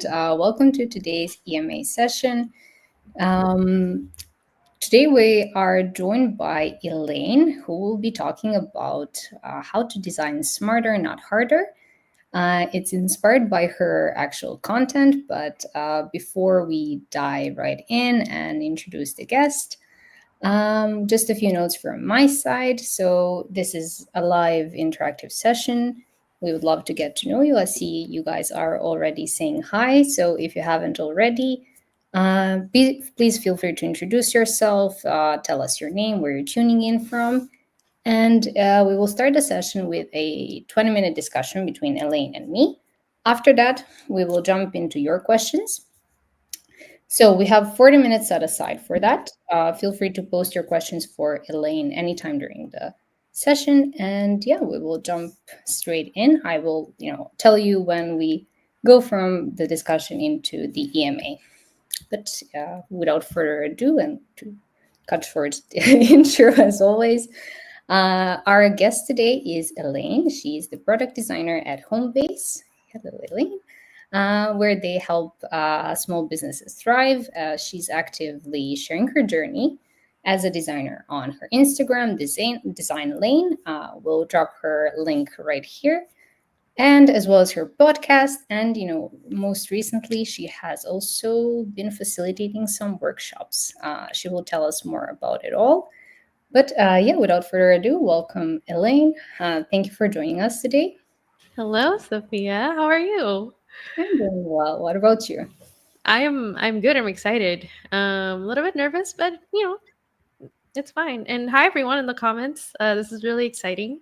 Welcome to today's EMA session. Um, Today we are joined by Elaine, who will be talking about how to design smarter, not harder. It's inspired by her actual content, but before we dive right in and introduce the guest, just a few notes from my side. So, this is a live interactive session. We would love to get to know you. I see you guys are already saying hi. So, if you haven't already, please feel free to introduce yourself, tell us your name, where you're tuning in from. And we will start the session with a 20-minute discussion between Elaine and me. After that, we will jump into your questions. So we have 40 minutes set aside for that. Feel free to post your questions for Elaine anytime during the session. And yeah, we will jump straight in. I will, tell you when we go from the discussion into the EMA. But without further ado, and to cut short the intro as always, our guest today is Elaine. She's the product designer at Homebase. Hello, Elaine. Where they help small businesses thrive. She's actively sharing her journey as a designer on her Instagram, Design Lane. We'll drop her link right here, and as well as her podcast. And most recently, she has also been facilitating some workshops. She will tell us more about it all. But yeah, without further ado, welcome, Elaine. Thank you for joining us today. Hello, Sophia. How are you? I'm doing well. What about you? I'm good. I'm excited. A little bit nervous, but it's fine. And hi everyone in the comments. This is really exciting.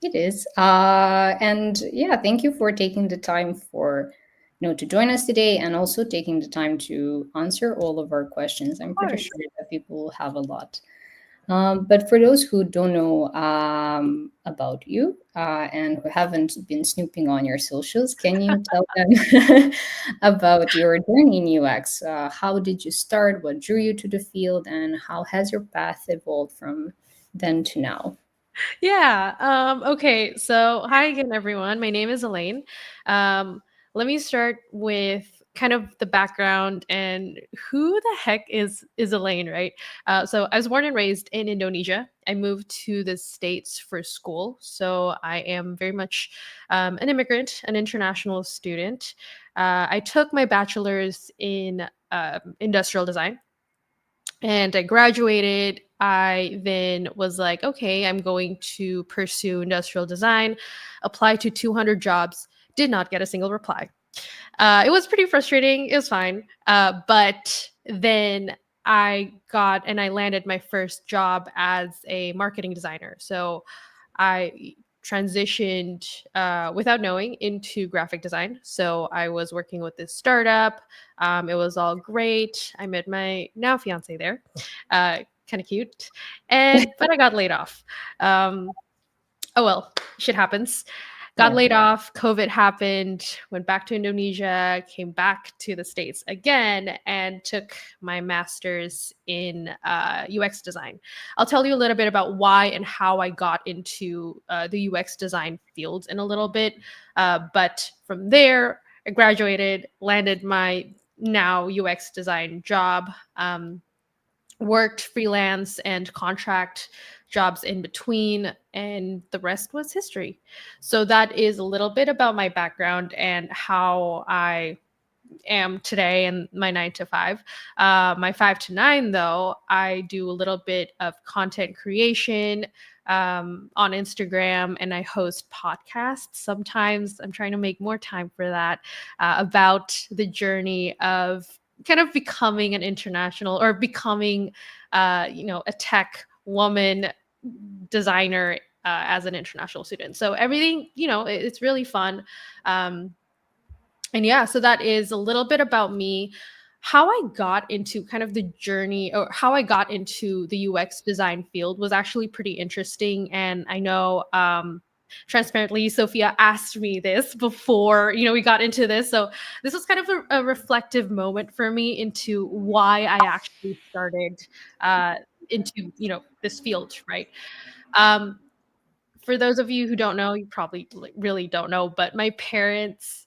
It is. And yeah, thank you for taking the time for to join us today, and also taking the time to answer all of our questions. I'm Of pretty course. sure that people will have a lot. But for those who don't know about you and who haven't been snooping on your socials, can you tell them about your journey in UX? How did you start? What drew you to the field? And how has your path evolved from then to now? Yeah. Okay. So hi again, everyone. My name is Elaine. Um, Let me start with kind of the background and who the heck is Elaine, right? So I was born and raised in Indonesia. I moved to the States for school, so I am very much an immigrant, an international student. I took my bachelor's in industrial design and I graduated. I then was like, okay, I'm going to pursue industrial design, apply to 200 jobs, did not get a single reply. It was pretty frustrating. It was fine. But then I landed my first job as a marketing designer. So I transitioned without knowing into graphic design. So I was working with this startup. It was all great. I met my now fiance there, kind of cute, and but I got laid off. Um, oh well, shit happens. Got Yeah. laid off, COVID happened, went back to Indonesia, came back to the States again, and took my master's in UX design. I'll tell you a little bit about why and how I got into the UX design field in a little bit. But from there, I graduated, landed my now UX design job. Worked freelance and contract jobs in between, and the rest was history. So that is a little bit about my background and how I am today and my 9 to 5. My 5 to 9, though, I do a little bit of content creation on Instagram, and I host podcasts. Sometimes I'm trying to make more time for that, about the journey of kind of becoming an international or becoming, a tech woman designer as an international student. So everything, it's really fun. And yeah, so that is a little bit about me. How I got into kind of the journey, or how I got into the UX design field, was actually pretty interesting. And I know, transparently, Sophia asked me this before, we got into this. So this was kind of a reflective moment for me into why I actually started uh, into, this field, right? For those of you who don't know, you probably really don't know, but my parents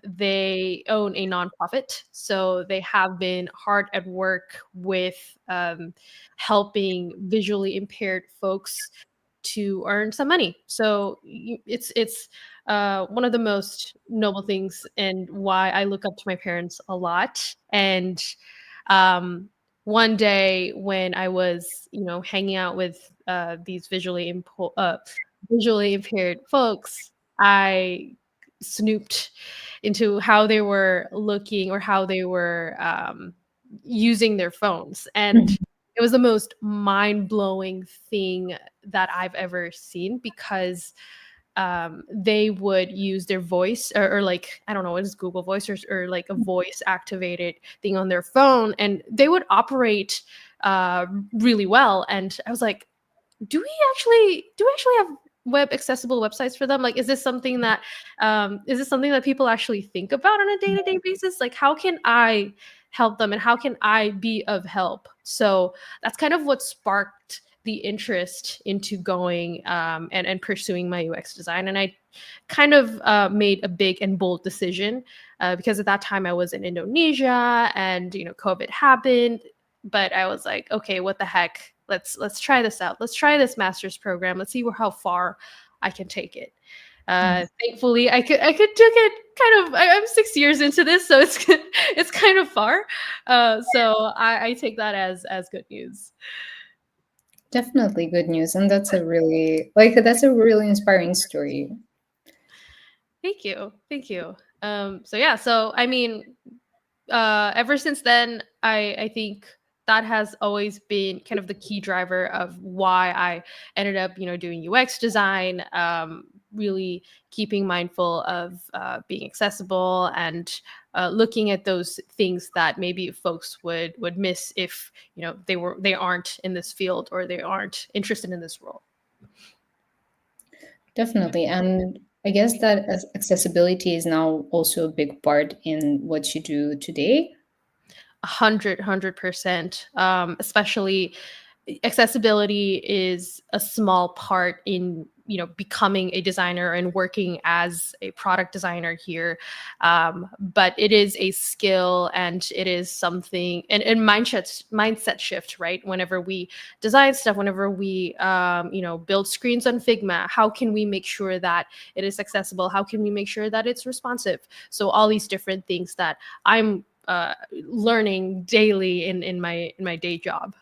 they own a nonprofit, so they have been hard at work with helping visually impaired folks to earn some money. So it's one of the most noble things, and why I look up to my parents a lot. And um, one day when I was, hanging out with these visually impaired folks, I snooped into how they were looking, or how they were using their phones, and it was the most mind-blowing thing that I've ever seen, because they would use their voice, or like, I don't know, what is Google Voice, or like a voice activated thing on their phone, and they would operate really well. And I was like, do we actually have web accessible websites for them? Like, is this something that people actually think about on a day-to-day basis? Like, how can I help them, and how can I be of help? So that's kind of what sparked the interest into going and pursuing my UX design. And I kind of made a big and bold decision, because at that time I was in Indonesia, and COVID happened. But I was like, okay, what the heck? Let's try this out. Let's try this master's program. Let's see how far I can take it. Thankfully, I could took it kind of. I'm 6 years into this, so it's it's kind of far. So I take that as good news. Definitely good news, and that's a really inspiring story. Thank you, thank you. So yeah, so I mean, ever since then, I think that has always been kind of the key driver of why I ended up, doing UX design. Really keeping mindful of being accessible, and looking at those things that maybe folks would miss if they aren't in this field, or they aren't interested in this role. Definitely. And I guess that accessibility is now also a big part in what you do today. 100%. Especially accessibility is a small part in becoming a designer and working as a product designer here, but it is a skill, and it is something, and mindset shift, right? Whenever we design stuff, whenever we build screens on Figma, how can we make sure that it is accessible? How can we make sure that it's responsive? So all these different things that I'm learning daily in my day job.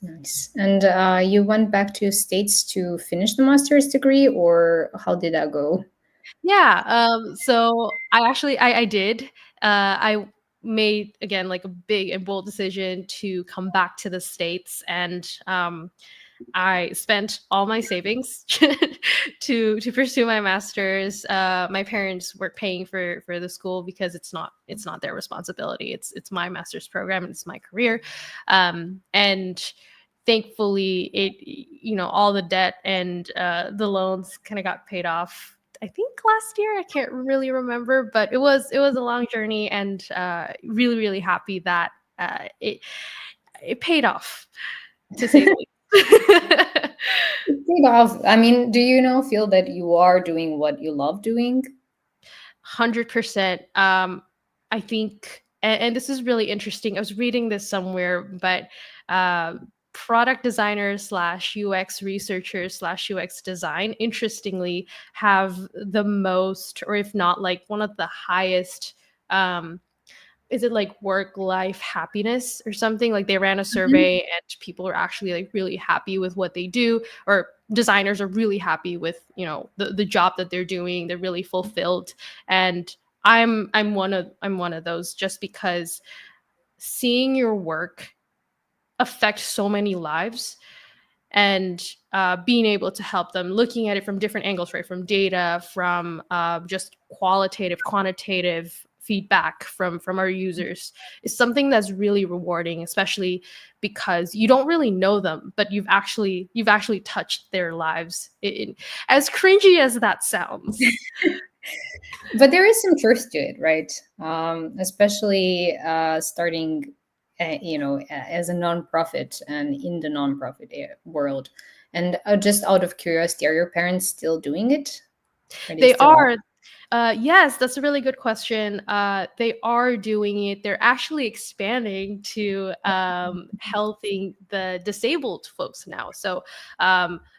Nice. And you went back to States to finish the master's degree, or how did that go? Yeah. So I did. I made, again, like, a big and bold decision to come back to the States, and I spent all my savings to pursue my master's. My parents were paying for the school, because it's not their responsibility. It's my master's program, and it's my career. And thankfully, all the debt and the loans kind of got paid off. I think last year. I can't really remember, but it was a long journey, and really, really happy that it paid off, to say the least. Paid off. I mean, do you now feel that you are doing what you love doing? 100%. I think, and this is really interesting. I was reading this somewhere, but uh, product designers slash UX researchers slash UX design, interestingly, have the most, or if not, like, one of the highest. Is it like work life happiness or something? Like, they ran a Mhm. survey, and people are actually, like, really happy with what they do, or designers are really happy with the job that they're doing. They're really fulfilled. And I'm one of those, just because seeing your work affect so many lives, and being able to help them, looking at it from different angles, right? From data, from just qualitative, quantitative feedback from our users, is something that's really rewarding, especially because you don't really know them, but you've actually touched their lives. As cringy as that sounds. But there is some truth to it, right? Especially starting, as a nonprofit and in the nonprofit world. And just out of curiosity, are your parents still doing it? Are they They still are. up? Yes, that's a really good question. They are doing it. They're actually expanding to helping the disabled folks now. So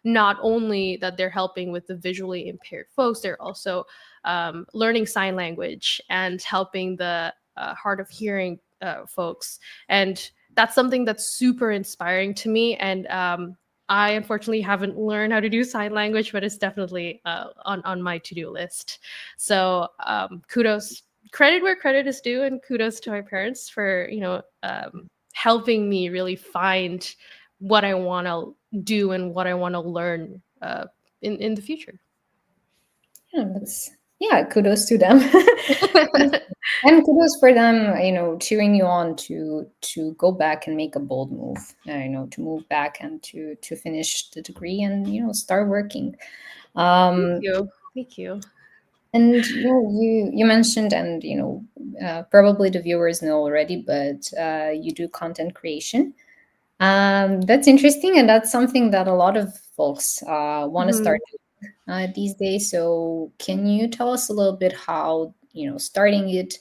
not only that they're helping with the visually impaired folks, they're also learning sign language and helping the hard of hearing folks. And that's something that's super inspiring to me. And I unfortunately haven't learned how to do sign language, but it's definitely on my to do list. So kudos, credit where credit is due, and kudos to my parents for helping me really find what I want to do and what I want to learn in the future. Yeah, yeah, kudos to them. And kudos for them, cheering you on to go back and make a bold move, to move back and to finish the degree and start working. Thank Um, you. Thank you. and you mentioned, and probably the viewers know already, but you do content creation. That's interesting, and that's something that a lot of folks want to Mhm. start these days. So, can you tell us a little bit how starting it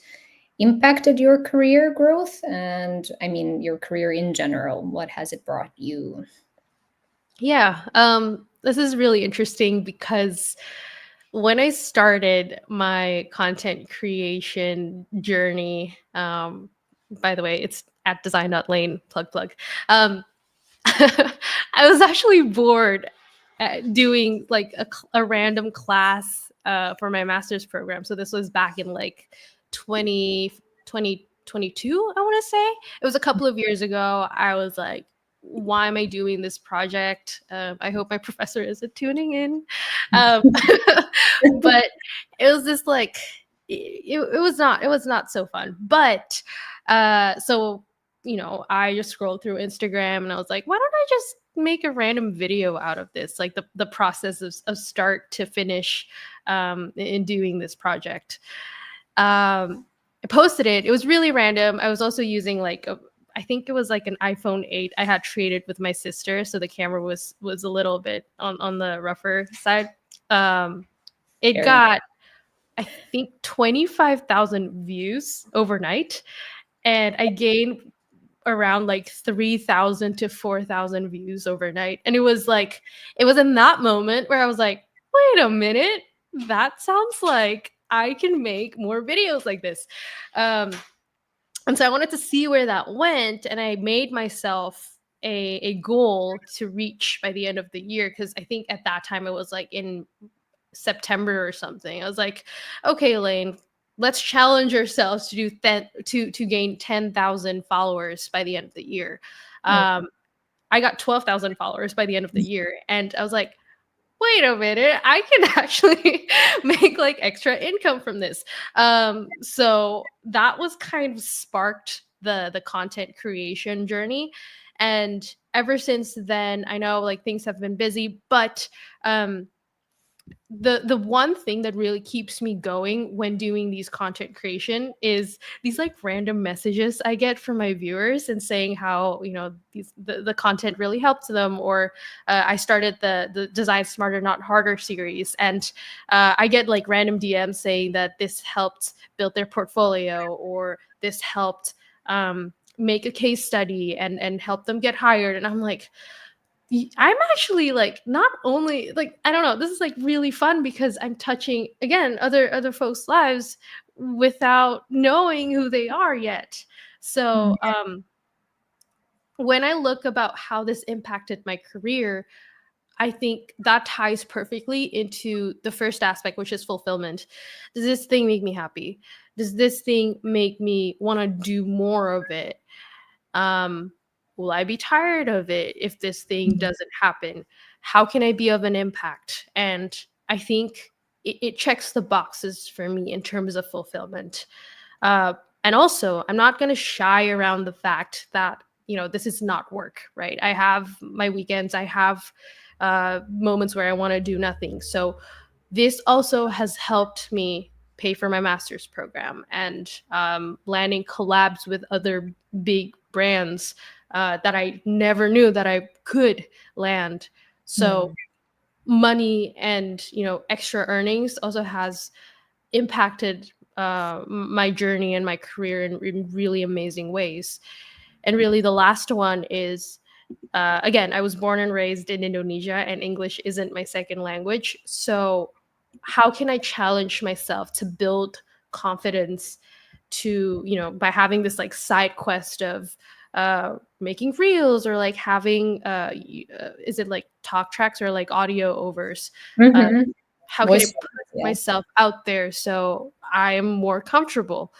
impacted your career growth, and I mean your career in general? What has it brought you? Yeah, this is really interesting because when I started my content creation journey, by the way, it's at design.lane, plug. Um, I was actually bored at doing like a random class for my master's program. So this was back in like 2022, I want to say. It was a couple of years ago. I was like, why am I doing this project? I hope my professor isn't tuning in. Um, but it was just like, it was not so fun. But so I just scrolled through Instagram and I was like, why don't I just make a random video out of this? Like the process of start to finish in doing this project. I posted it. It was really random. I was also using I think it was like an iPhone 8 I had traded with my sister, so the camera was a little bit on the rougher side. It Very got, I think, 25,000 views overnight, and I gained around like 3,000 to 4,000 views overnight. And it was in that moment where I was like, wait a minute, that sounds like I can make more videos like this. Um, and so I wanted to see where that went. And I made myself a goal to reach by the end of the year. Cause I think at that time it was like in September or something. I was like, okay, Elaine, let's challenge ourselves to do to gain 10,000 followers by the end of the year. nice. I got 12,000 followers by the end of the year, and I was like, wait a minute, I can actually make like extra income from this. So that was kind of sparked the content creation journey. And ever since then, I know like things have been busy, but um the one thing that really keeps me going when doing these content creation is these like random messages I get from my viewers and saying how the content really helped them, or I started the Design Smarter Not Harder series, and I get like random DMs saying that this helped build their portfolio, or this helped make a case study and help them get hired. And I'm like, I'm actually like not only like, I don't know, this is like really fun because I'm touching again other folks' lives without knowing who they are yet. So when I look about how this impacted my career, I think that ties perfectly into the first aspect, which is fulfillment. Does this thing make me happy? Does this thing make me want to do more of it? um will I be tired of it if this thing doesn't happen? How can I be of an impact? And I think it checks the boxes for me in terms of fulfillment. And also, I'm not going to shy around the fact that this is not work, right? I have my weekends, I have moments where I want to do nothing. So this also has helped me pay for my master's program and landing collabs with other big brands that I never knew that I could land. So money and extra earnings also has impacted my journey and my career in really amazing ways. And really, the last one is, again, I was born and raised in Indonesia, and English isn't my second language. So, how can I challenge myself to build confidence to, by having this like side quest of making reels, or like having, is it like talk tracks or like audio overs? Uh, Mm-hmm. how can I Voice, put yeah. myself out there so I am more comfortable,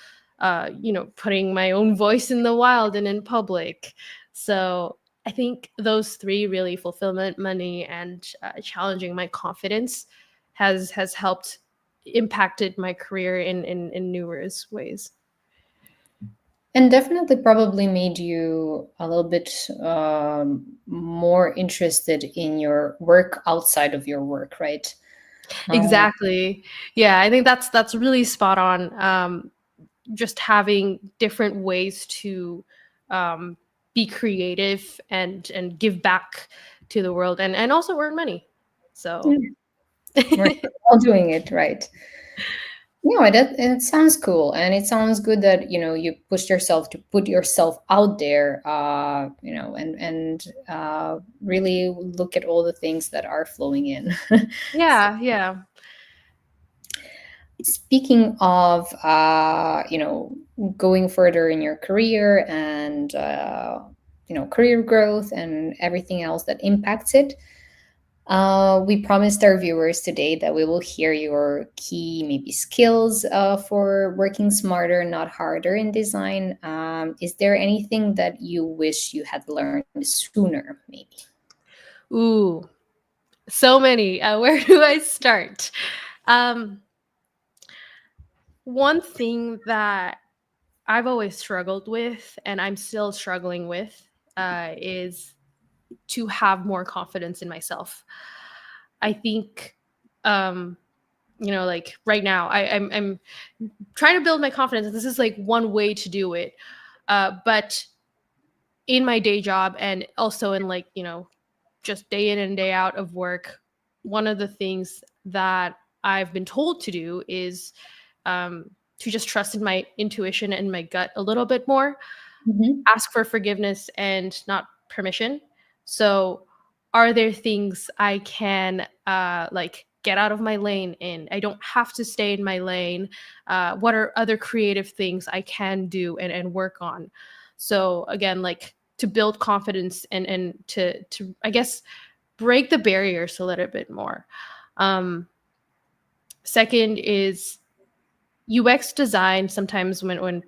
putting my own voice in the wild and in public. So I think those three really, fulfillment, money, and challenging my confidence, has helped impacted my career in numerous ways. And definitely probably made you a little bit more interested in your work outside of your work, right? Uh, Exactly. Yeah, I think that's really spot on. Just having different ways to be creative and give back to the world, and also earn money. yeah, So we're all doing it, right? No, it sounds cool, and it sounds good that you push yourself to put yourself out there, and really look at all the things that are flowing in. yeah, yeah. Speaking of, going further in your career and career growth and everything else that impacts it. We promised our viewers today that we will hear your key, maybe skills for working smarter, not harder in design. Is there anything that you wish you had learned sooner, maybe? Ooh, so many. Where do I start? Um, One thing that I've always struggled with, and I'm still struggling with, is to have more confidence in myself. I think, um, like right now, I'm trying to build my confidence, and this is like one way to do it. But in my day job, and also in like, just day in and day out of work, one of the things that I've been told to do is to just trust in my intuition and my gut a little bit more, Hmm. ask for forgiveness and not permission. So, are there things I can like get out of my lane in? I don't have to stay in my lane. What are other creative things I can do and work on? So again, like to build confidence and to I guess break the barriers a little bit more. Um, Second is UX design. Sometimes when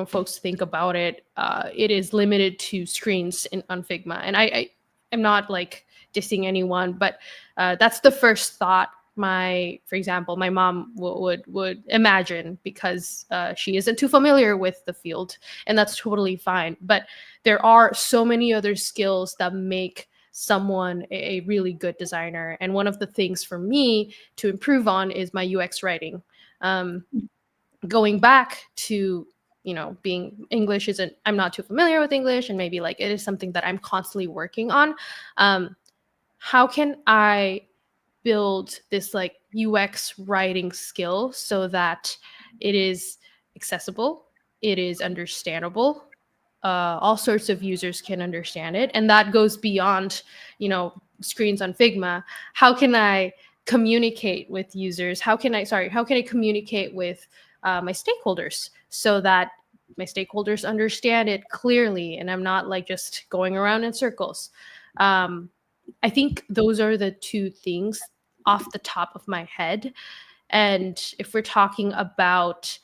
folks think about it, it is limited to screens on Figma, and I am not like dissing anyone, but that's the first thought. For example, my mom would imagine, because she isn't too familiar with the field, and that's totally fine. But there are so many other skills that make someone a really good designer, and one of the things for me to improve on is my UX writing. Um, Going back to, being English isn't, I'm not too familiar with English, and maybe like it is something that I'm constantly working on. um how can I build this like UX writing skill so that it is accessible, it is understandable, all sorts of users can understand it, and that goes beyond, screens on Figma. How can I communicate with users? How can I communicate with my stakeholders so that my stakeholders understand it clearly, and I'm not like just going around in circles? um, I think those are the two things off the top of my head. And if we're talking about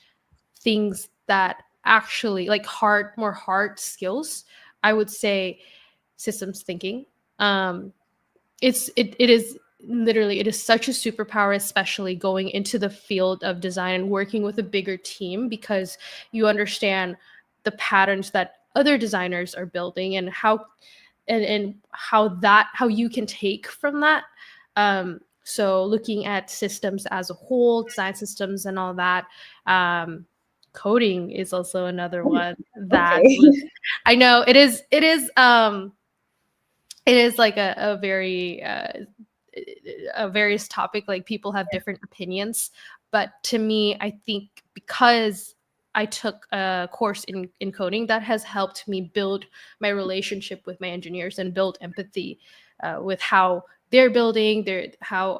things that actually like more hard skills, I would say systems thinking. Um, it is literally, it is such a superpower, especially going into the field of design and working with a bigger team, because you understand the patterns that other designers are building, and how you can take from that. So looking at systems as a whole, design systems and all that. um, Coding is also another one that Okay. was, I know it is like a very a various topic. Like people have different opinions But to me, I think because I took a course in coding, that has helped me build my relationship with my engineers and build empathy with how they're building their how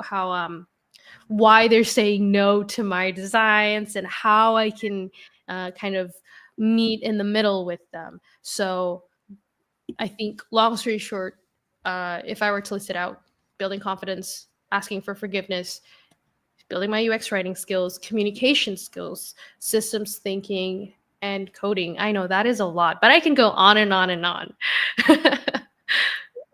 why they're saying no to my designs, and how I can kind of meet in the middle with them. So I think, long story short, if I were to list it out: building confidence, asking for forgiveness, building my UX writing skills, communication skills, systems thinking, and coding. I know that is a lot, but I can go on and on and on.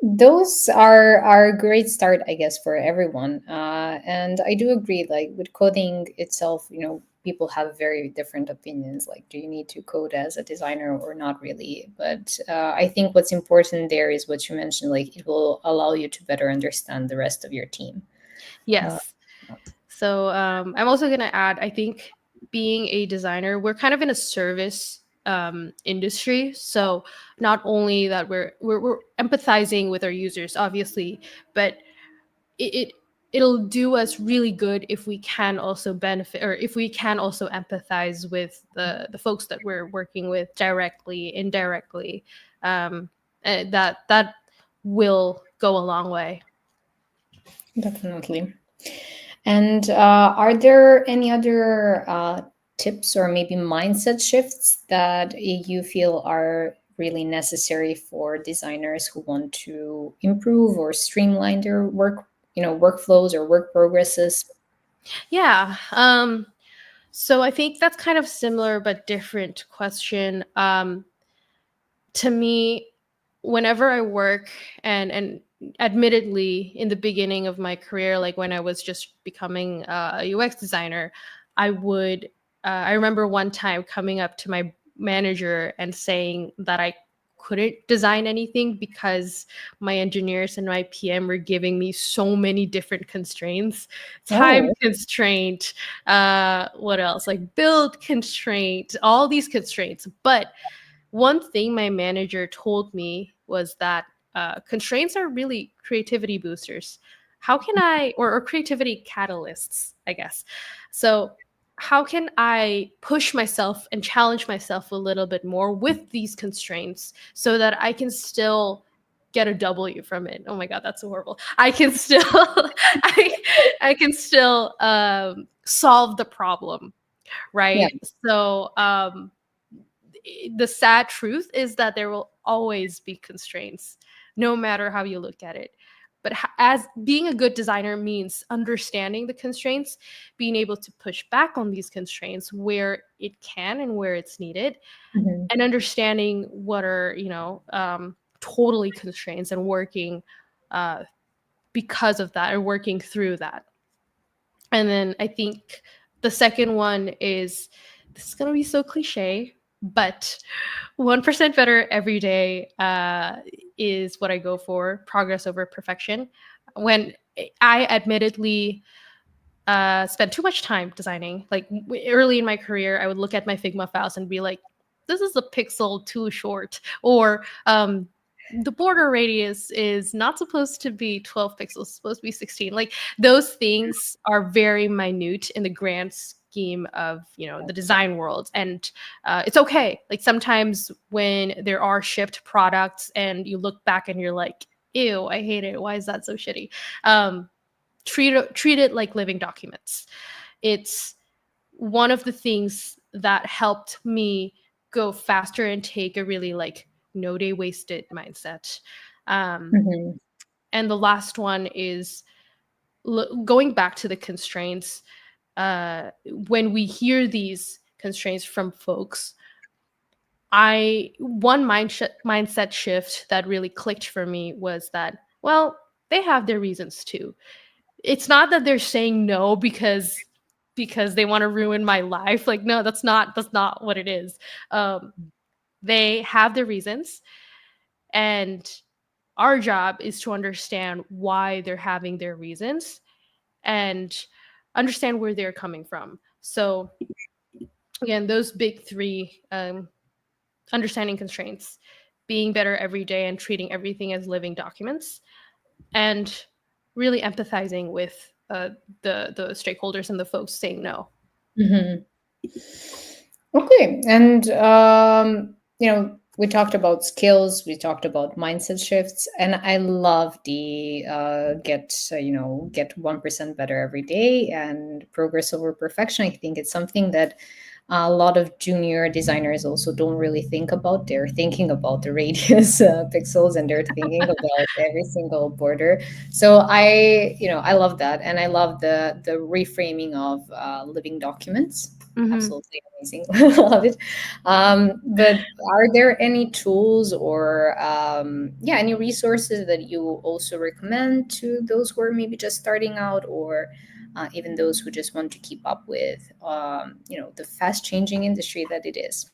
Those are a great start, I guess, for everyone. And I do agree, like with coding itself, people have very different opinions. Like, do you need to code as a designer or not really? But I think what's important there is what you mentioned, like it will allow you to better understand the rest of your team. Uh, Yes. So I'm also going to add, I think being a designer, we're kind of in a service industry. So not only that we're empathizing with our users, obviously, but it, it it'll do us really good if we can also benefit, or if we can also empathize with the folks that we're working with directly, indirectly. That will go a long way. Definitely. And are there any other tips or maybe mindset shifts that you feel are really necessary for designers who want to improve or streamline their workflows or work progresses? Yeah. So I think that's kind of similar but different question. To me, whenever I work, and admittedly in the beginning of my career, like when I was just becoming a UX designer, I remember one time coming up to my manager and saying that I couldn't design anything because my engineers and my PM were giving me so many different constraints. Time Oh, constraint, what else, like build constraint, all these constraints. But one thing my manager told me was that constraints are really creativity boosters. How can I, or creativity catalysts, I guess. So, how can I push myself and challenge myself a little bit more with these constraints so that I can still get a W from it? Oh my God, that's so horrible. I can still, I, I can still solve the problem, yeah. right? So, the sad truth is that there will always be constraints, no matter how you look at it. But as being a good designer means understanding the constraints, being able to push back on these constraints where it can and where it's needed, Mhm. and understanding what are, totally constraints, and working uh, because of that, or working through that. And then I think the second one is, this is going to be so cliche, but 1% better every day is what I go for. Progress over perfection. When I admittedly spent too much time designing, like early in my career, I would look at my Figma files and be like, this is a pixel too short, or the border radius is not supposed to be 12 pixels, it's supposed to be 16. Like, those things are very minute in the grand scheme of, the design world. And it's okay. Like, sometimes when there are shipped products and you look back and you're like, ew, I hate it, why is that so shitty? um, treat it like living documents. It's one of the things that helped me go faster and take a really, like, no day wasted mindset. Um, Mhm. and the last one is going back to the constraints. When we hear these constraints from folks, I one mindset shift that really clicked for me was that, well, they have their reasons too. It's not that they're saying no because they want to ruin my life. Like, no, that's not what it is. um they have their reasons, and our job is to understand why they're having their reasons, and understand where they're coming from. So again, those big three: understanding constraints, being better every day and treating everything as living documents, and really empathizing with the stakeholders and the folks saying no. Mhm. Okay, and we talked about skills, we talked about mindset shifts, and I love the get 1% better every day and progress over perfection. I think it's something that a lot of junior designers also don't really think about. They're thinking about the radius pixels, and they're thinking about every single border. So I love that, and I love the reframing of living documents. Hmm. Absolutely amazing. Love it. But are there any tools or any resources that you also recommend to those who are maybe just starting out, or even those who just want to keep up with the fast changing industry that it is?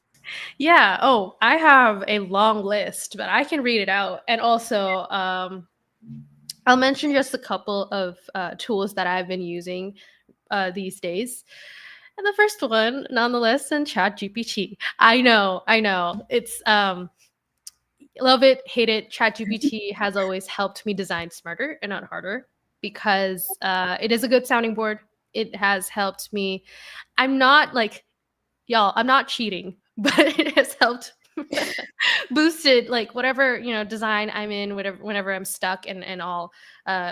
Yeah. Oh, I have a long list, but I can read it out. And also, I'll mention just a couple of tools that I've been using these days. And the first one, nonetheless, in Chat GPT. I know. It's love it, hate it. Chat GPT has always helped me design smarter and not harder because it is a good sounding board. It has helped me. I'm not like y'all, I'm not cheating, but it has helped boosted like whatever design I'm in, whatever whenever I'm stuck and all.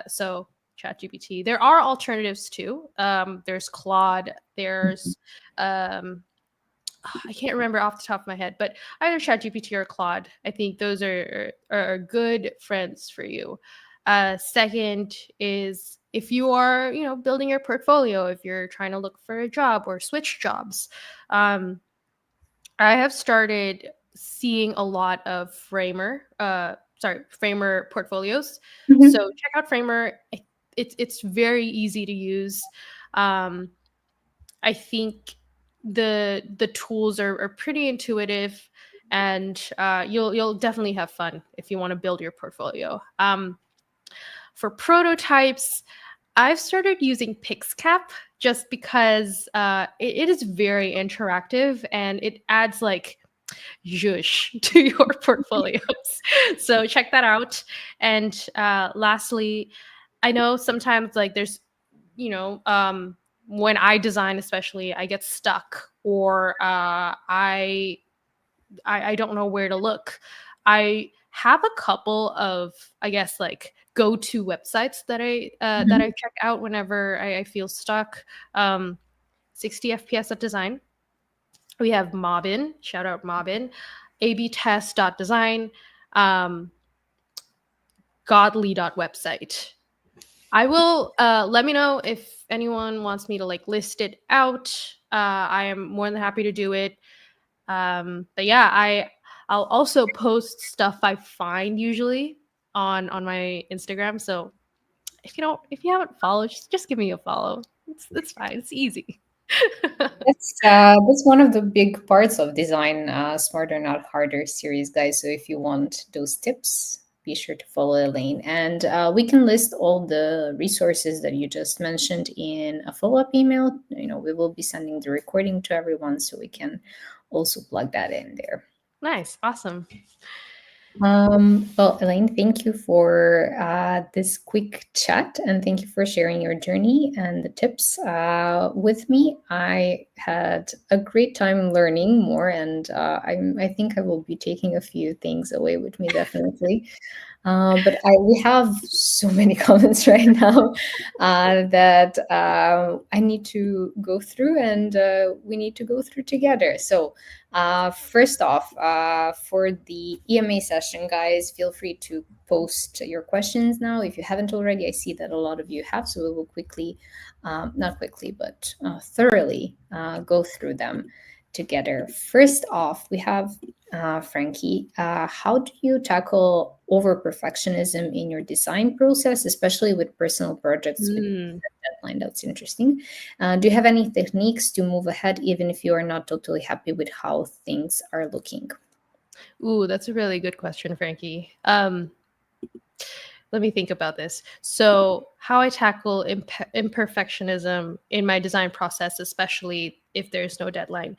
So ChatGPT. There are alternatives too. There's Claude. There's um, I can't remember off the top of my head, but either ChatGPT or Claude. I think those are good friends for you. Second is if you are building your portfolio, if you're trying to look for a job or switch jobs. I have started seeing a lot of Framer portfolios. Mhm. So check out Framer. It's very easy to use. Um, I think the tools are pretty intuitive, and you'll definitely have fun if you want to build your portfolio. For prototypes, I've started using Pixcap just because it is very interactive and it adds like zhuzh to your portfolios. So check that out. And lastly, I know sometimes like there's, you know, when I design, especially, I get stuck or I don't know where to look. I have a couple of, I guess, like go-to websites that I Mhm. check out whenever I feel stuck. Um, 60 FPS at design. We have Mobbin, shout out Mobbin, abtest.design, um, godly.website. I will let me know if anyone wants me to like list it out. I am more than happy to do it. But yeah, I'll also post stuff I find usually on my Instagram. So if you haven't followed, just give me a follow. It's fine. It's easy. That's one of the big parts of design, smarter not harder series, guys. So if you want those tips, be sure to follow Elaine, and we can list all the resources that you just mentioned in a follow-up email. We will be sending the recording to everyone, so we can also plug that in there. Nice, awesome. Well, Elaine, thank you for this quick chat, and thank you for sharing your journey and the tips with me. I had a great time learning more, and I think I will be taking a few things away with me, definitely. But we have so many comments right now that I need to go through, and we need to go through together. So, first off, for the EMA session, guys, feel free to post your questions now if you haven't already. I see that a lot of you have, so we will quickly, not quickly, but thoroughly go through them together. First off, we have Frankie. How do you tackle over perfectionism in your design process, especially with personal projects with Mm. deadline? That's interesting. Do you have any techniques to move ahead even if you are not totally happy with how things are looking? Ooh, that's a really good question, Frankie. Let me think about this. So, how I tackle imperfectionism in my design process, especially if there's no deadline.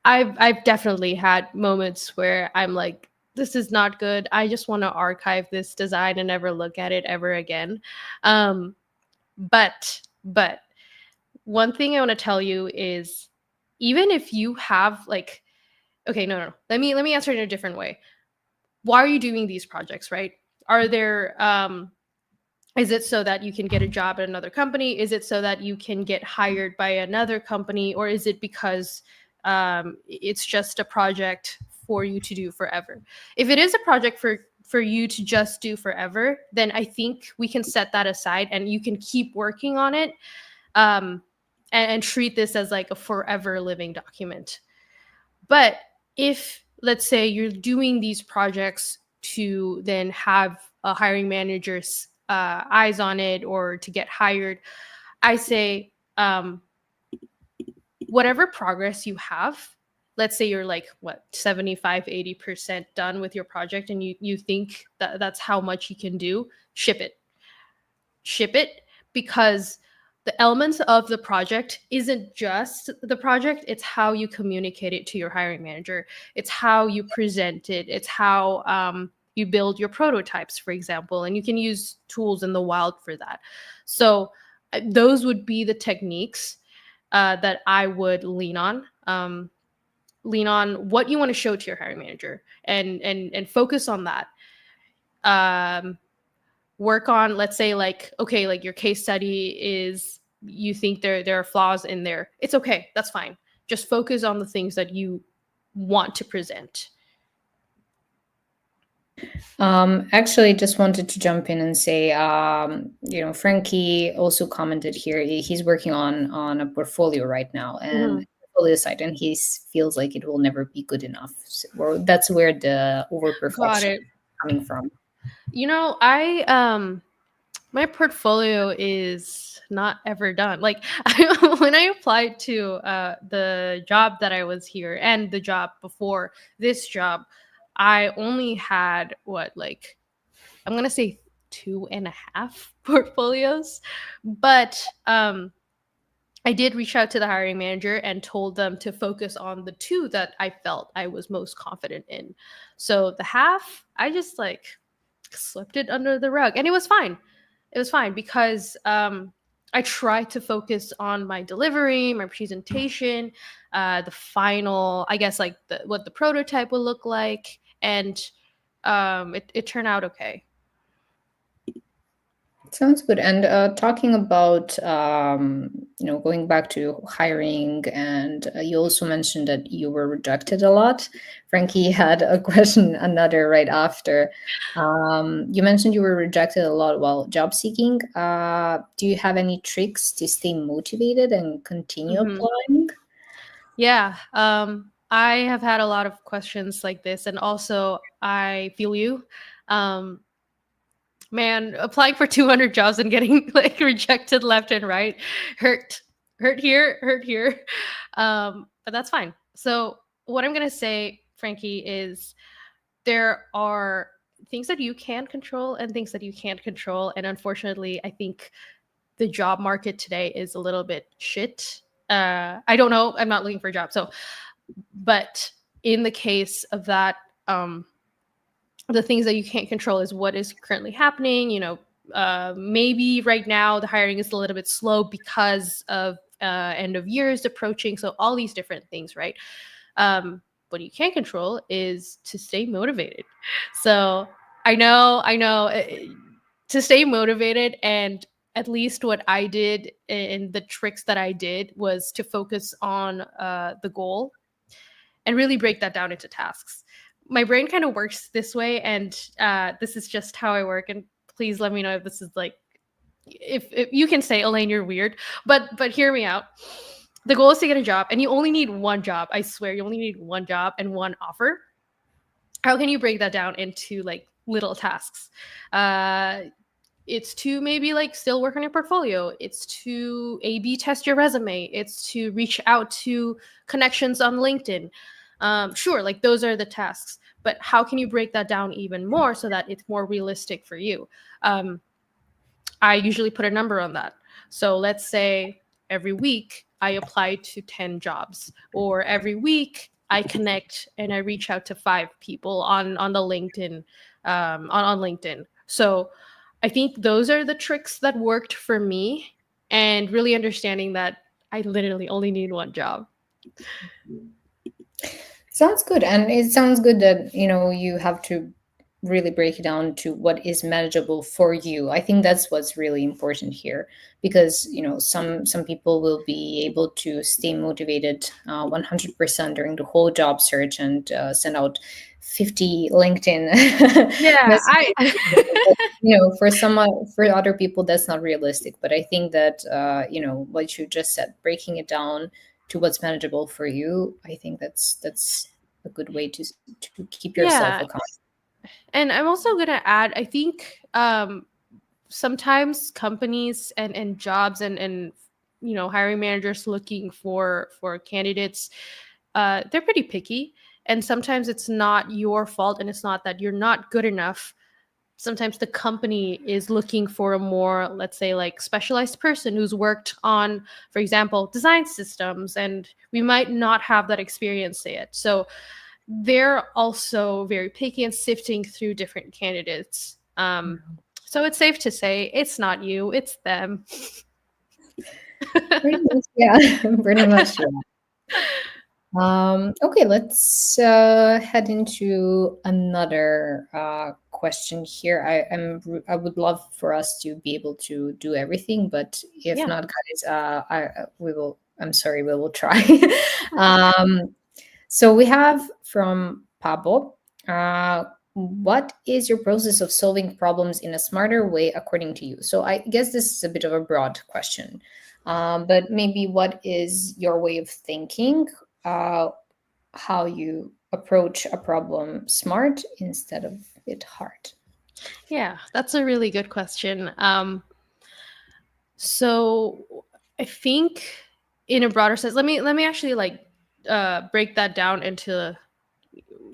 I've definitely had moments where I'm like, this is not good. I just want to archive this design and never look at it ever again. But But one thing I want to tell you is, even if you have like, okay, no. Let me answer it in a different way. Why are you doing these projects, right? Are there is it so that you can get a job at another company? Is it so that you can get hired by another company? Or is it because it's just a project for you to do forever? If it is a project for you to just do forever, then I think we can set that aside and you can keep working on it, um, and treat this as like a forever living document. But if, let's say, you're doing these projects to then have a hiring manager's eyes on it or to get hired, I say, whatever progress you have, let's say you're like, what, 75-80% done with your project, and you think that that's how much you can do, ship it. Ship it, because the elements of the project isn't just the project, it's how you communicate it to your hiring manager, it's how you present it, it's how you build your prototypes, for example, and you can use tools in the wild for that. So those would be the techniques that I would lean on. Lean on what you want to show to your hiring manager, and focus on that. um, Work on, let's say, like, okay, like your case study is, you think there are flaws in there, it's okay, that's fine. Just focus on the things that you want to present. Actually, just wanted to jump in and say, Frankie also commented here. He's working on a portfolio right now, Mhm. and portfolio site, and feels like it will never be good enough. So, well, that's where the over Got perfection it. coming from. I my portfolio is not ever done. Like, when I applied to the job that I was here and the job before this job, I only had, what, like, I'm gonna say 2.5 portfolios. But I did reach out to the hiring manager and told them to focus on the two that I felt I was most confident in. So the half, I just like slipped it under the rug, and it was fine. It was fine because I tried to focus on my delivery, my presentation, the final, I guess, like what the prototype will look like, and it turned out okay. Sounds good. And talking about, going back to hiring, and you also mentioned that you were rejected a lot. Frankie had a question, another right after. You mentioned you were rejected a lot while job seeking. Do you have any tricks to stay motivated and continue Hmm. applying? Yeah, I have had a lot of questions like this, and also I feel you. Um, Man, applying for 200 jobs and getting like rejected left and right hurt, hurt here. But that's fine. So what I'm gonna say, Frankie, is there are things that you can control and things that you can't control, and unfortunately, I think the job market today is a little bit shit. I don't know. I'm not looking for a job, so, but in the case of that, um, the things that you can't control is what is currently happening. Maybe right now the hiring is a little bit slow because of end of years approaching. So all these different things, right? What you can't control is to stay motivated. So I know, to stay motivated, and at least what I did and the tricks that I did was to focus on the goal and really break that down into tasks. My brain kind of works this way, and this is just how I work. And please let me know if this is like, if you can say, Elaine, you're weird, but hear me out. The goal is to get a job, and you only need one job. I swear, you only need one job and one offer. How can you break that down into like little tasks? Uh, it's to maybe like still work on your portfolio. It's to A/B test your resume. It's to reach out to connections on LinkedIn. Sure, like those are the tasks. But how can you break that down even more so that it's more realistic for you? Um, I usually put a number on that. So let's say every week I apply to 10 jobs, or every week I connect and I reach out to 5 people on the LinkedIn, on LinkedIn. So I think those are the tricks that worked for me. and really understanding that I literally only need one job. Sounds good. And it sounds good that, you have to really break it down to what is manageable for you. I think that's what's really important here, because, some people will be able to stay motivated 100% during the whole job search and send out 50 LinkedIn Yeah, messages. But, for other people, that's not realistic. But I think that, what you just said, breaking it down to what's manageable for you, I think that's a good way to keep yourself yeah. accountable. And I'm also going to add, I think sometimes companies and jobs and hiring managers looking for candidates, they're pretty picky, and sometimes it's not your fault, and it's not that you're not good enough. Sometimes the company is looking for a more, let's say, like specialized person who's worked on, for example, design systems, and we might not have that experience yet. So they're also very picky and sifting through different candidates. So it's safe to say it's not you, it's them. Pretty much, yeah. Pretty much, yeah. Okay, let's head into another question here. I would love for us to be able to do everything, but if Yeah. not, guys, we will. I'm sorry, we will try. um, so we have from Pablo. What is your process of solving problems in a smarter way according to you? So I guess this is a bit of a broad question, but maybe what is your way of thinking? Uh, how you approach a problem smart instead of it hard? Yeah, that's a really good question. So I think in a broader sense, let me actually like break that down into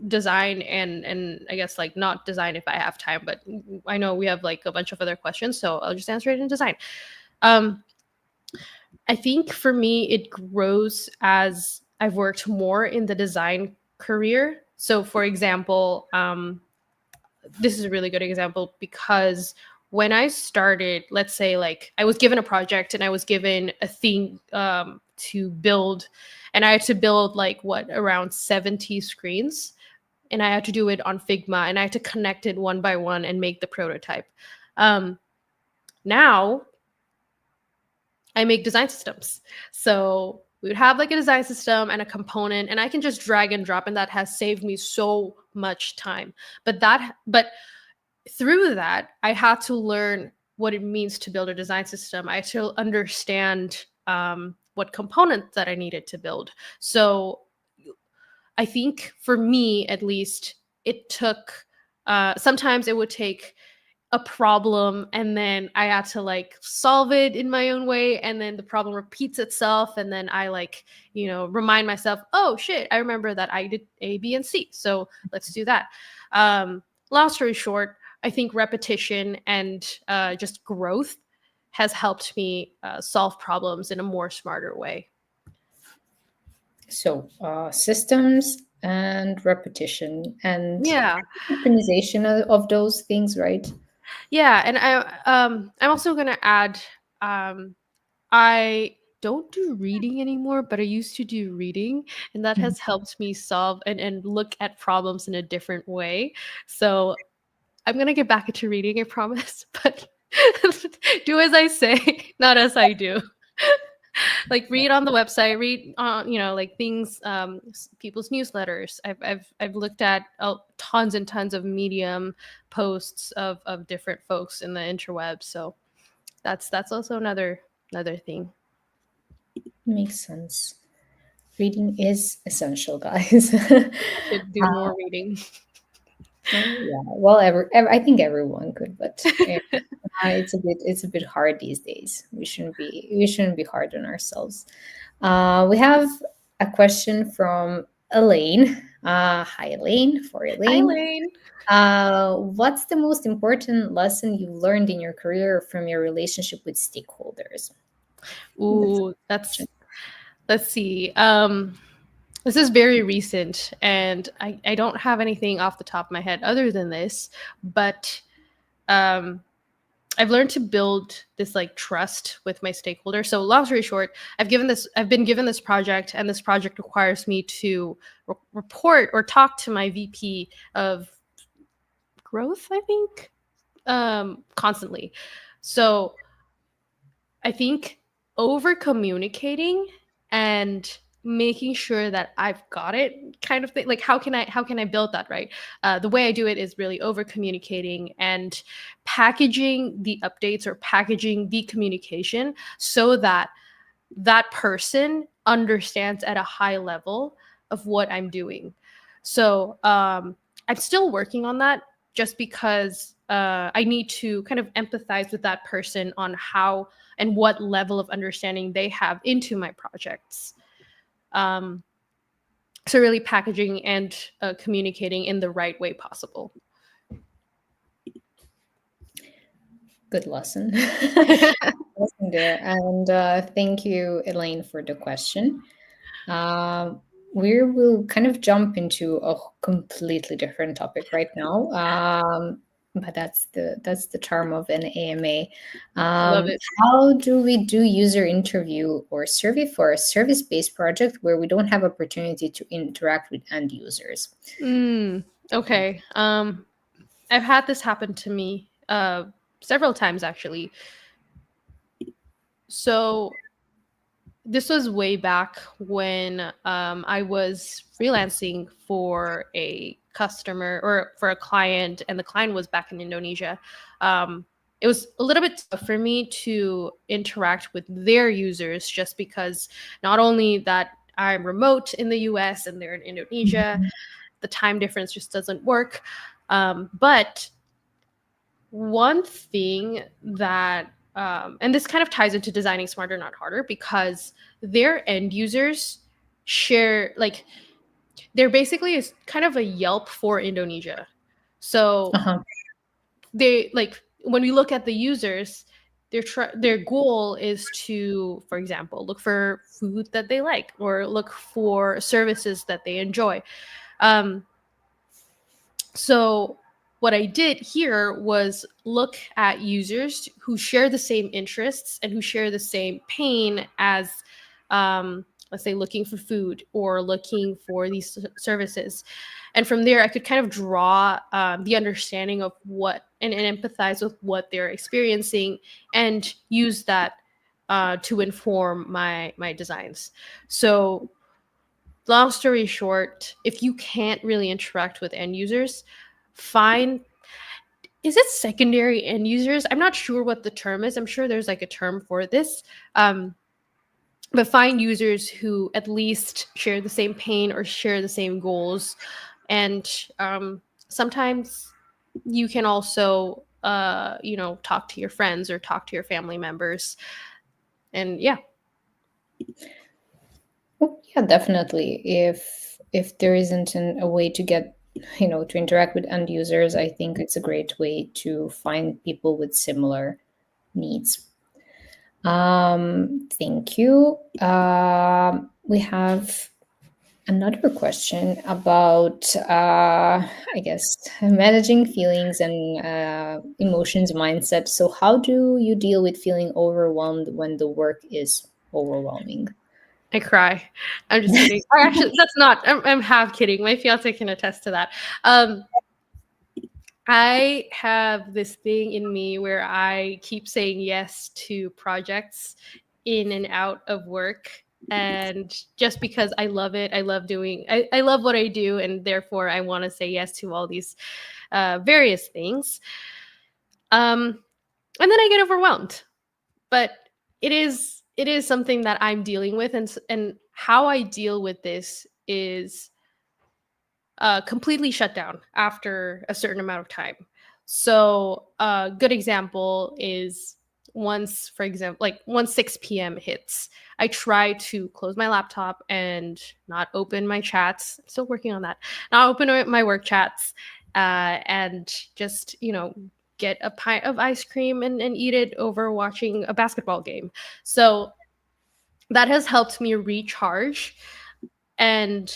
design and I guess like not design if I have time, but I know we have like a bunch of other questions, so I'll just answer it in design. Um, I think for me, it grows as I've worked more in the design career. So, for example, this is a really good example because when I started, let's say, like I was given a project and I was given a theme to build, and I had to build like what around 70 screens, and I had to do it on Figma, and I had to connect it one by one and make the prototype. Um, Now I make design systems. So we would have like a design system and a component, and I can just drag and drop, and that has saved me so much time. But through that, I had to learn what it means to build a design system. I had to understand what components that I needed to build. So I think for me, at least, it took. Sometimes it would take a problem and then I had to like solve it in my own way, and then the problem repeats itself, and then I like, remind myself, oh shit, I remember that I did A, B, and C, so let's do that. Long story short, I think repetition and just growth has helped me solve problems in a more smarter way. So systems and repetition and Yeah. optimization of those things, right? Yeah, and I'm also going to add I don't do reading anymore, but I used to do reading, and that has helped me solve and look at problems in a different way. So I'm gonna get back into reading, I promise. But do as I say, not as I do. Like read on the website, read on like things, people's newsletters. I've looked at tons and tons of Medium posts of different folks in the interweb. So that's also another thing. Makes sense. Reading is essential, guys. I should do more reading. Yeah. Well, I think everyone could, but it's a bit hard these days. We shouldn't be hard on ourselves. We have a question from Elaine. Hi, Elaine. For Hi, Elaine, Lane. what's the most important lesson you've learned in your career from your relationship with stakeholders? I think that's a Ooh, good question. let's see. This is very recent, and I don't have anything off the top of my head other than this, but um, I've learned to build this like trust with my stakeholders. So long story short, I've been given this project, and this project requires me to report or talk to my VP of growth, I think, constantly. So I think over communicating and making sure that I've got it kind of thing. Like how can I build that, right? The way I do it is really over communicating and packaging the updates or packaging the communication so that that person understands at a high level of what I'm doing. So I'm still working on that just because I need to kind of empathize with that person on how and what level of understanding they have into my projects. Um, so really packaging and communicating in the right way possible. Good lesson. Lesson there. And thank you, Elaine, for the question. Um, we will kind of jump into a completely different topic right now. But that's the charm of an AMA. I love it. How do we do user interview or survey for a service-based project where we don't have opportunity to interact with end users? Okay. I've had this happen to me several times actually. So this was way back when I was freelancing for a customer or for a client, and the client was back in Indonesia. It was a little bit tough for me to interact with their users just because not only that I'm remote in the US and they're in Indonesia, Mhm. the time difference just doesn't work. But one thing that and this kind of ties into designing smarter not harder, because their end users share, like, they're basically is kind of a Yelp for Indonesia. So Uh-huh. they, like, when we look at the users, their goal is to, for example, look for food that they like or look for services that they enjoy. um, So what I did here was look at users who share the same interests and who share the same pain as, let's say, looking for food or looking for these services. And from there, I could kind of draw the understanding of what and empathize with what they're experiencing and use that to inform my designs. So long story short, if you can't really interact with end users, find, is it secondary end users? I'm not sure what the term is. I'm sure there's like a term for this. Um, but find users who at least share the same pain or share the same goals. And sometimes you can also, talk to your friends or talk to your family members. And yeah. Well, yeah, definitely. If there isn't a way to get, to interact with end users, I think it's a great way to find people with similar needs. Thank you. We have another question about, I guess, managing feelings and emotions mindset. So, how do you deal with feeling overwhelmed when the work is overwhelming? I cry. I'm just kidding. I actually, that's not. I'm half kidding. My fiance can attest to that. Um, I have this thing in me where I keep saying yes to projects in and out of work. And just because I love it, I love what I do. And therefore, I want to say yes to all these various things. And then I get overwhelmed. But it is something that I'm dealing with. And how I deal with this is completely shut down after a certain amount of time. So a good example is once, for example, like once 6 p.m. hits, I try to close my laptop and not open my chats. Still working on that. Not open my work chats, and just, get a pint of ice cream and eat it over watching a basketball game. So that has helped me recharge. And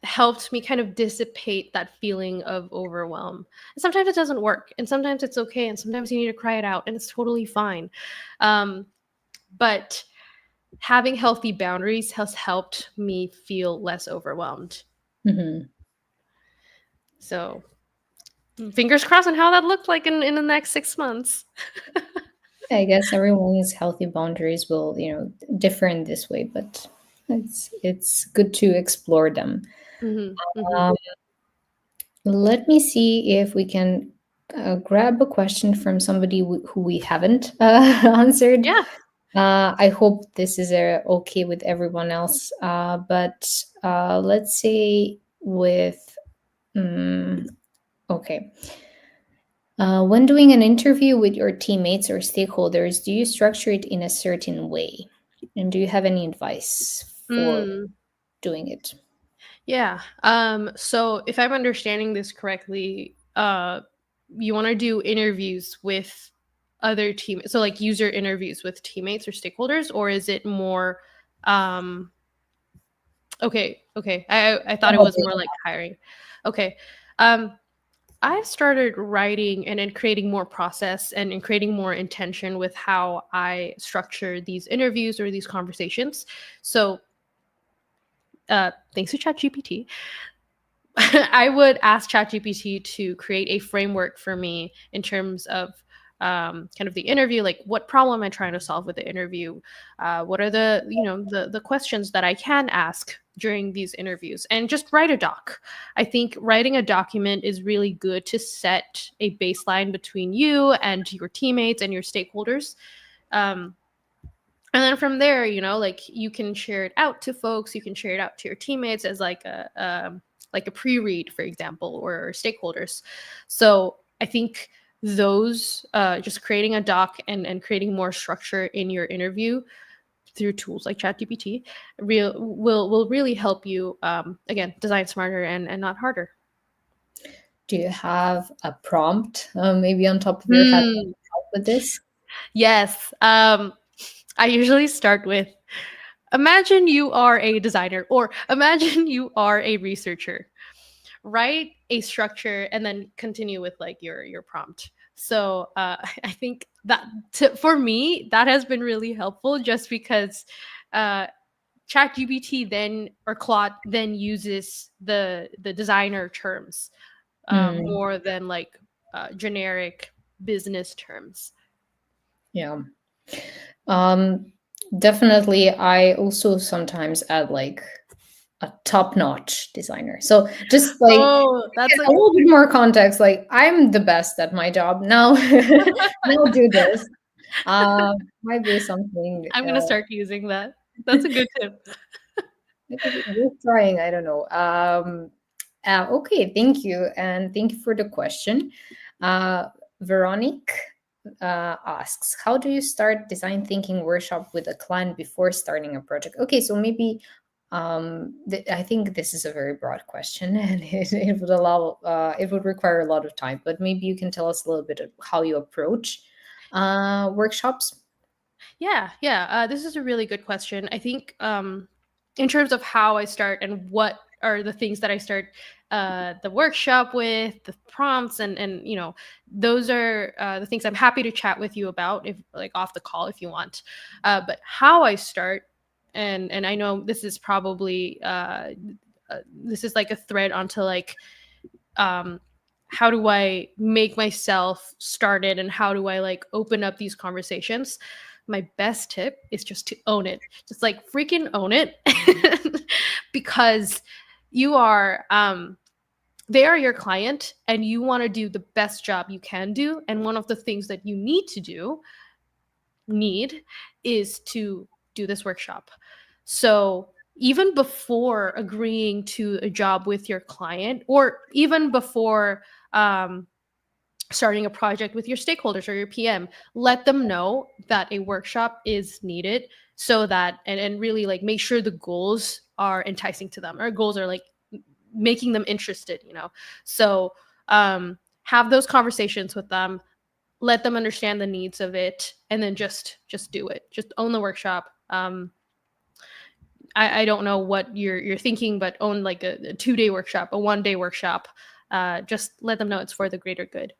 helped me kind of dissipate that feeling of overwhelm. And sometimes it doesn't work, and sometimes it's okay, and sometimes you need to cry it out, and it's totally fine. But having healthy boundaries has helped me feel less overwhelmed. Mhm. So fingers crossed on how that looked like in the next 6 months. I guess everyone's healthy boundaries will, differ in this way, but it's good to explore them. Hmm. Hmm. Um, Let me see if we can grab a question from somebody who we haven't answered. Yeah. I hope this is okay with everyone else. But let's say with, mm, okay. When doing an interview with your teammates or stakeholders, do you structure it in a certain way? And do you have any advice for Mm. doing it? Yeah. So if I'm understanding this correctly, you want to do interviews with other team, so like user interviews with teammates or stakeholders, or is it more um okay. I thought it was more like hiring. Okay. Um I started writing and then creating more process and in creating more intention with how I structure these interviews or these conversations. So thanks to ChatGPT, I would ask ChatGPT to create a framework for me in terms of kind of the interview, like what problem am I trying to solve with the interview? What are the the questions that I can ask during these interviews, and just write a doc. I think writing a document is really good to set a baseline between you and your teammates and your stakeholders. Um, and then from there, like you can share it out to folks, you can share it out to your teammates as like a pre-read, for example, or stakeholders. So I think those just creating a doc and creating more structure in your interview through tools like ChatGPT will really help you again design smarter and not harder. Do you have a prompt, maybe on top of your head, Hmm. with this? Yes. I usually start with, imagine you are a designer or imagine you are a researcher. Write a structure and then continue with like your prompt. So I think that for me that has been really helpful, just because uh, ChatGPT then or Claude then uses the designer terms Mm, more than like generic business terms. yeah. Um, Definitely. I also sometimes add like a top-notch designer. So just like Oh, that's a a little bit more context. Like I'm the best at my job now. Now do this. Might be something. I'm gonna start using that. That's a good tip. Maybe worth trying. I don't know. Okay, thank you, and thank you for the question. Uh, Veronique asks, "How do you start design thinking workshop with a client before starting a project?" Okay, so maybe I think this is a very broad question, and it would require a lot of time. But maybe you can tell us a little bit of how you approach workshops. Yeah. This is a really good question. I think in terms of how I start and what are the things that I start the workshop with, the prompts, and those are the things I'm happy to chat with you about, if like off the call if you want. But how I start, and I know this is probably this is like a thread onto like um how do I make myself started and how do I like open up these conversations. My best tip is just to own it, just like freaking own it. Because you are they are your client and you want to do the best job you can do, and one of the things that you need is to do this workshop. So even before agreeing to a job with your client, or even before um, starting a project with your stakeholders or your PM, let them know that a workshop is needed, so that and really like make sure the goals are enticing to them, or goals are like making them interested. So have those conversations with them, let them understand the needs of it, and then just do it, just own the workshop. I don't know what you're thinking, but own like a 2-day workshop, a 1-day workshop. Just let them know it's for the greater good.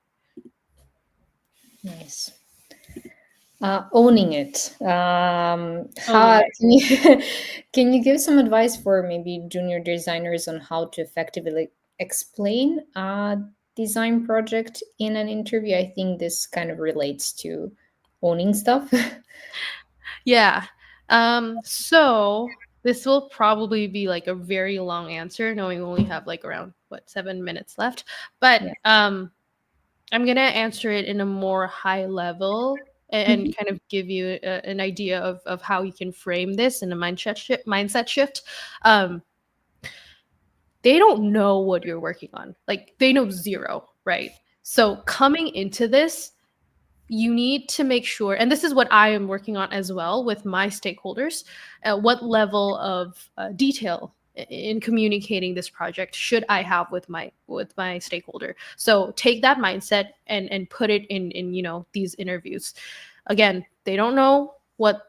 Nice. Owning it. Owning How it. can you can you give some advice for maybe junior designers on how to effectively explain a design project in an interview? I think this kind of relates to owning stuff. Yeah. So this will probably be like a very long answer, knowing we only have like around what 7 minutes left. But Yeah. I'm gonna answer it in a more high level and Mhm. kind of give you an idea of how you can frame this in a mindset shift. Um, they don't know what you're working on. Like they know zero, right? So coming into this, you need to make sure, and this is what I am working on as well with my stakeholders, what level of detail in communicating this project should I have with my stakeholder. So take that mindset and put it in these interviews. Again, they don't know what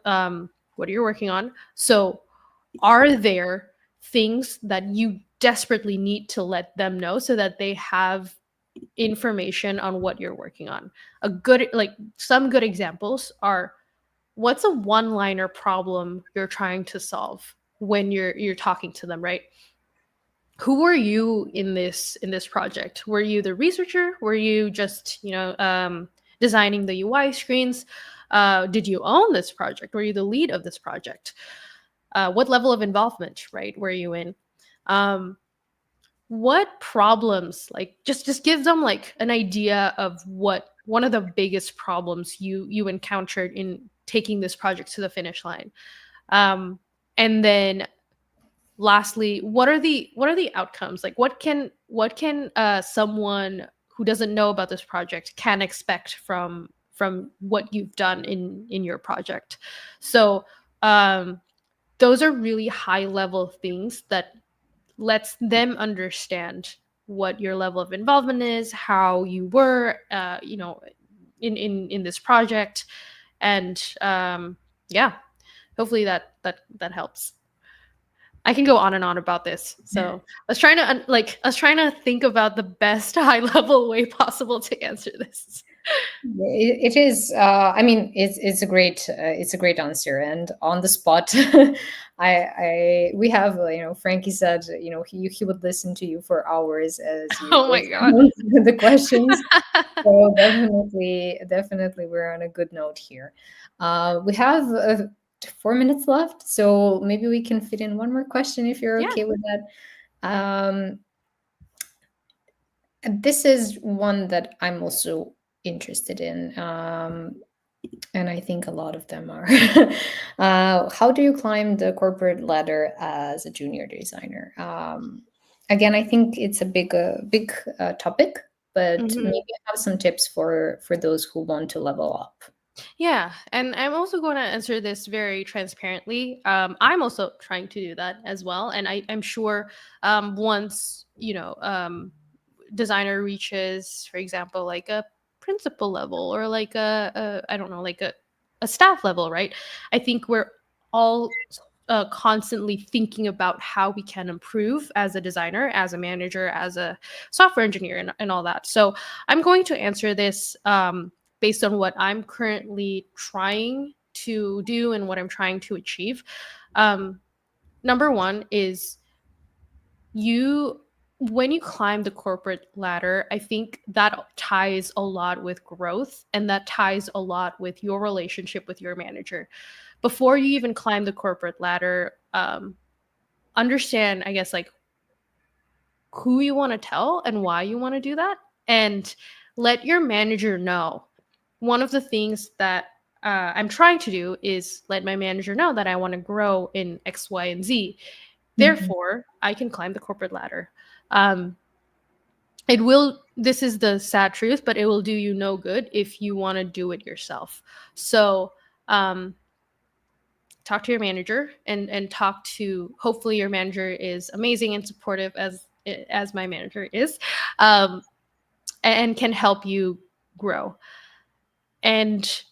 you're working on. So are there things that you desperately need to let them know so that they have information on what you're working on? A good, like, some good examples are, what's a one-liner problem you're trying to solve when you're talking to them, right? Who were you in this project? Were you the researcher? Were you just designing the UI screens? Did you own this project? Were you the lead of this project? What level of involvement, right, were you in? um, what problems, like, just give them like an idea of what one of the biggest problems you encountered in taking this project to the finish line. And then lastly, what are the outcomes? Like what can someone who doesn't know about this project can expect from what you've done in your project? So um those are really high level things that lets them understand what your level of involvement is, how you were, in this project, and yeah, hopefully that helps. I can go on and on about this. So I was trying to think about the best high level way possible to answer this. It is. I mean, it's a great answer, and on the spot, we have Frankie said he would listen to you for hours as you Oh my god. expound the questions. So definitely, we're on a good note here. We have 4 minutes left, so maybe we can fit in one more question if you're Yeah. okay with that. And this is one that I'm also interested in, and I think a lot of them are. How do you climb the corporate ladder as a junior designer? Again, I think it's a big topic, but maybe Mhm. you have some tips for those who want to level up. Yeah, and I'm also going to answer this very transparently. I'm also trying to do that as well, and I'm sure once designer reaches, for example, like a principal level or like a I don't know, like a staff level, right? I think we're all constantly thinking about how we can improve as a designer, as a manager, as a software engineer, and all that. So I'm going to answer this based on what I'm currently trying to do and what I'm trying to achieve. Um, Number one is, you when you climb the corporate ladder, I think that ties a lot with growth, and that ties a lot with your relationship with your manager. Before you even climb the corporate ladder, understand, I guess, like, who you want to tell and why you want to do that, and let your manager know. One of the things that I'm trying to do is let my manager know that I want to grow in X, Y, and Z. Mhm. Therefore, I can climb the corporate ladder. Um, it will, this is the sad truth, but it will do you no good if you want to do it yourself. So, um, talk to your manager, and talk to, hopefully your manager is amazing and supportive as my manager is, um, and can help you grow. And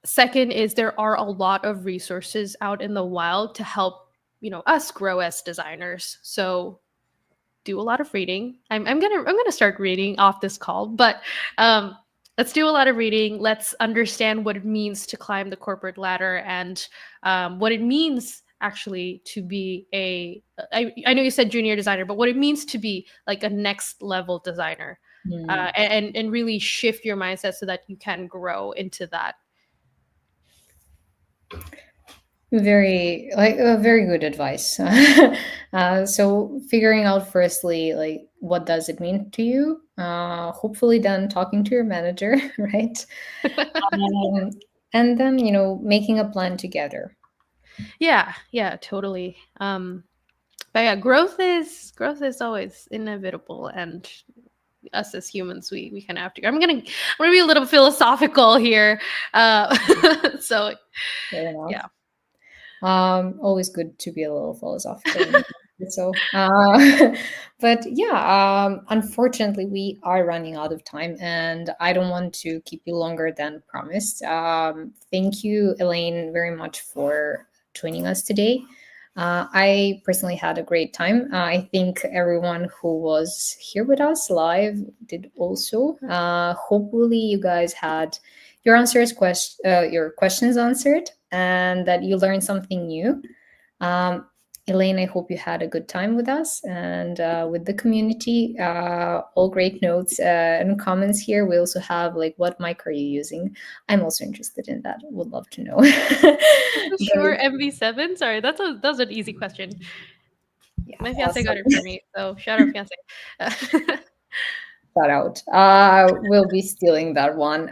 second is, there are a lot of resources out in the wild to help us grow as designers. So do a lot of reading. I'm gonna start reading off this call, but um, let's do a lot of reading. Let's understand what it means to climb the corporate ladder, and what it means actually to be I know you said junior designer, but what it means to be like a next level designer, Mm. and really shift your mindset so that you can grow into that. Very good advice. So figuring out firstly, like, what does it mean to you? Hopefully then talking to your manager, right? Um, and then, making a plan together. Yeah, totally. But yeah, growth is always inevitable, and us as humans, we kind of have to. I'm gonna be a little philosophical here. So Fair enough. yeah. Always good to be a little philosophical. But yeah, unfortunately, we are running out of time, and I don't want to keep you longer than promised. Thank you, Elaine, very much for joining us today. I personally had a great time. I think everyone who was here with us live did also. Hopefully, you guys had your questions answered, and that you learned something new. Um, Elaine, I hope you had a good time with us and with the community. All great notes and comments here. We also have like, what mic are you using? I'm also interested in that. Would love to know. Sure, But MV7. Sorry, that's an easy question. yeah, My fiance got awesome. it for me, so shout out fiance. Shout out. We'll be stealing that one.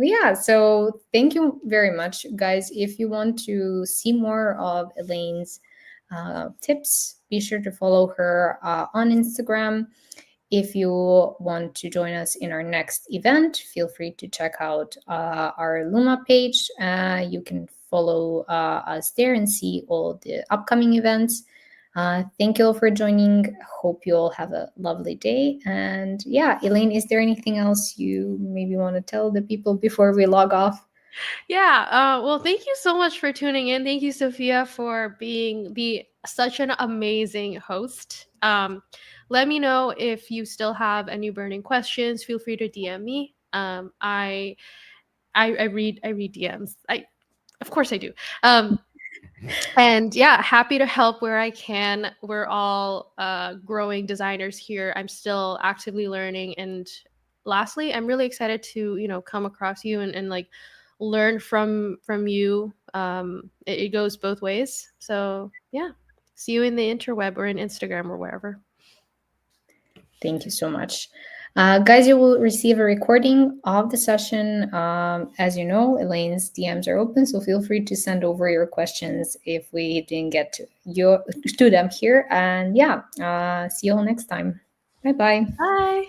Yeah, so thank you very much, guys. If you want to see more of Elaine's tips, be sure to follow her on Instagram. If you want to join us in our next event, feel free to check out our Luma page. You can follow us there and see all the upcoming events. Thank you all for joining. Hope you all have a lovely day. And yeah, Elaine, is there anything else you maybe want to tell the people before we log off? Yeah. Well, thank you so much for tuning in. Thank you, Sophia, for being the such an amazing host. Let me know if you still have any burning questions. Feel free to DM me. I read DMs. I Of course I do. And yeah, happy to help where I can. We're all growing designers here. I'm still actively learning, and lastly, I'm really excited to come across you, and like learn from you. It goes both ways. So yeah, see you in the interweb or in Instagram or wherever. Thank you so much. Guys, you will receive a recording of the session. As you know, Elaine's DMs are open, so feel free to send over your questions if we didn't get to them here. And yeah, see you all next time. Bye bye. Bye.